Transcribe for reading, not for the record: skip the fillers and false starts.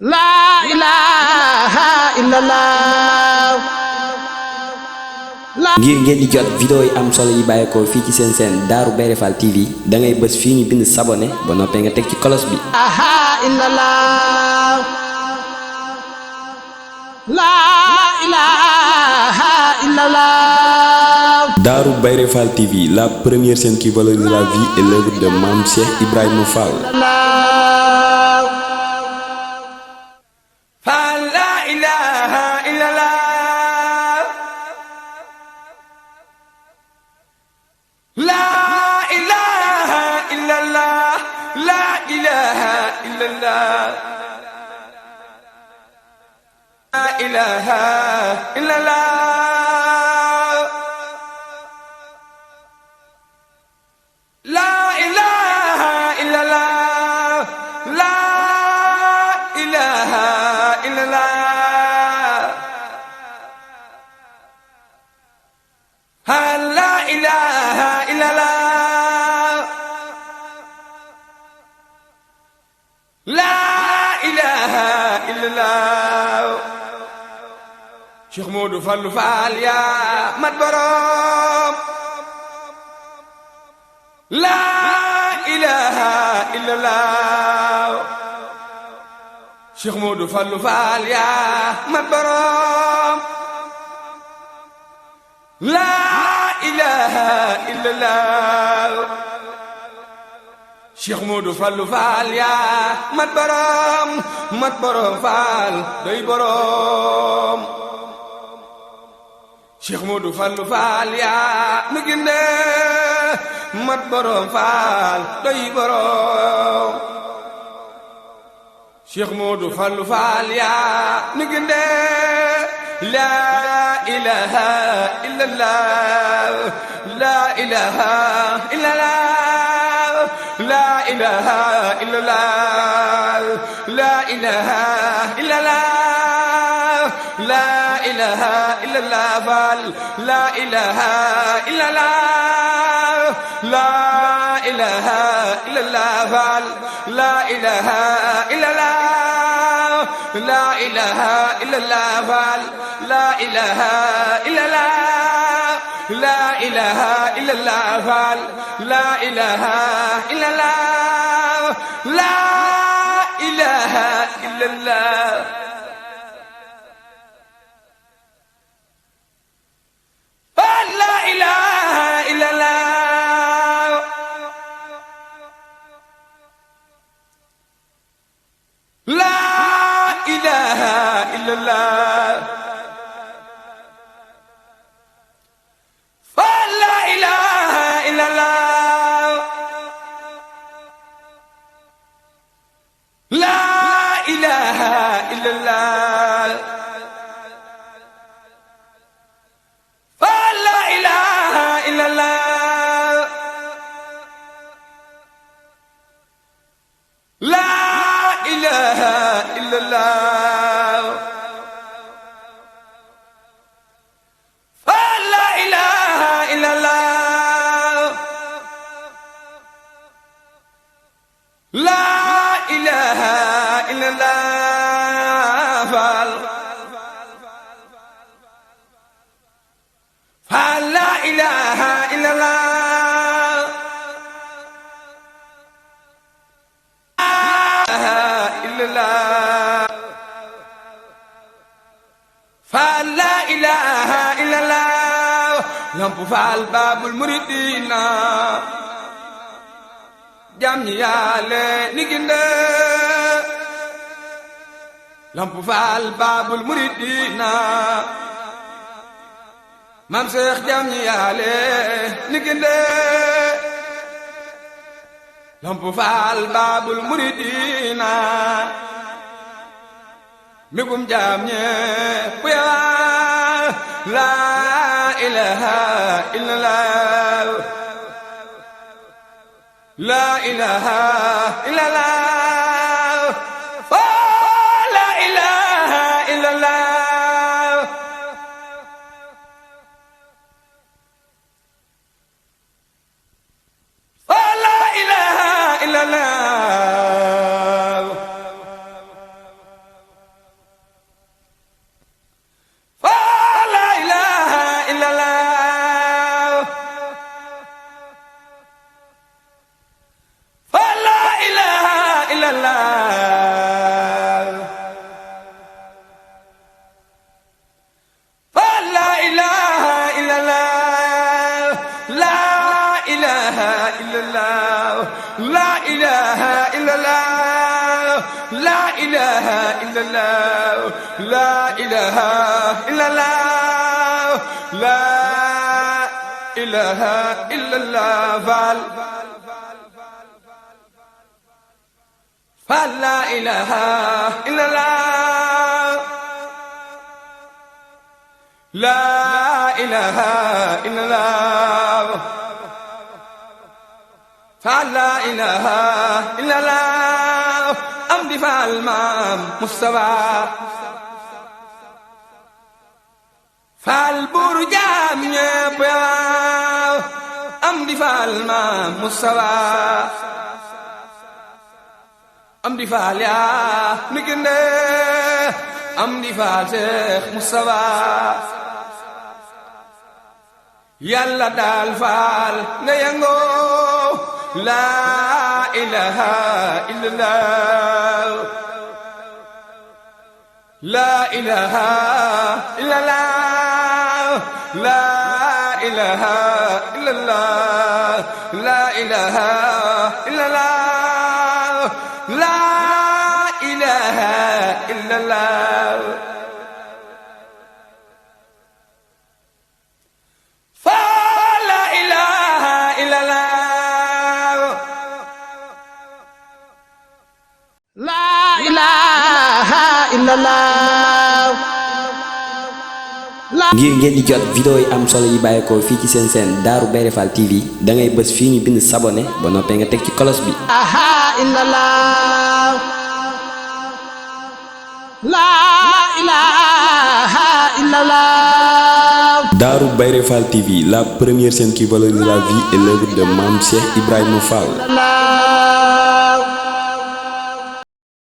laa ilaaha illallah. ngir ngeen di jot vidéo yi am solo yi bàyyeekoo fii ci seen seen Darou Bairé Fall TV da ngay bës fii ñu bind s'abonner ba noppee nga teg ci cloche bi. Darou Bairé Fall TV, la première chaîne qui valorise la vie et l'œuvre de Mame Cheikh Ibrahima Fall. Cheikh Modou Fallou Fall yaa mat borom la ilaha illallah. Cheikh Modou Fallou Fall yaa mat borom la ilaha illallah. Cheikh Modou Fallou Fall yaa mat borom Fall doy borom. Cheikh Modou Fallou Fall yaa nu ginde mat borom Fall doy borom. Cheikh Modou Fallou Fall yaa nu ginde la ilaha illallah la ilaha illallah la ilaha illallah la ilaha illallah la ilaha illallah Fall la ilaha illallah la ilaha illallah Fall la ilaha illallah la ilaha illallah Fall la ilaha illallah la ilaha illallah Fall la ilaha illallah la ilaha illallah. Lamp Fall Babul Muridina jam ñi yaale ni ginde Lamp Fall Babul Muridina Mame Cheikh jam ñi yaale ni ginde Lamp Fall Babul Muridina migum jam ñe puya la ilaha illallah la ilaha illallah oh la ilaha illallah oh la ilaha illallah لا إله إلا الله لا إله إلا الله لا إله إلا الله فلا إله إلا الله لا إله إلا الله فلا إله إلا الله أمدي فالمام مستوى فالبرجام يبيا أمدي فالمام مستوى أمدي فاليا نكنة أمدي فالشيخ مستوى يلا دال فال نيانغو لا إله إلا الله لا إله إلا الله لا إله إلا الله لا إله إلا الله لا إله إلا الله فلا إله إلا الله لا إله إلا الله ngir ngeen di jot vidéo yi am solo yi bàyyeekoo fii ci seen chaîne Darou Bairé Fall TV da ngay bës fii ñu bind s'abonner ba noppee nga teg ci cloche bi. إلا الله لا إله إلا الله Darou Bairé Fall TV, la première chaîne qui valorise la vie et l'œuvre de Mame Cheikh Ibrahima Fall.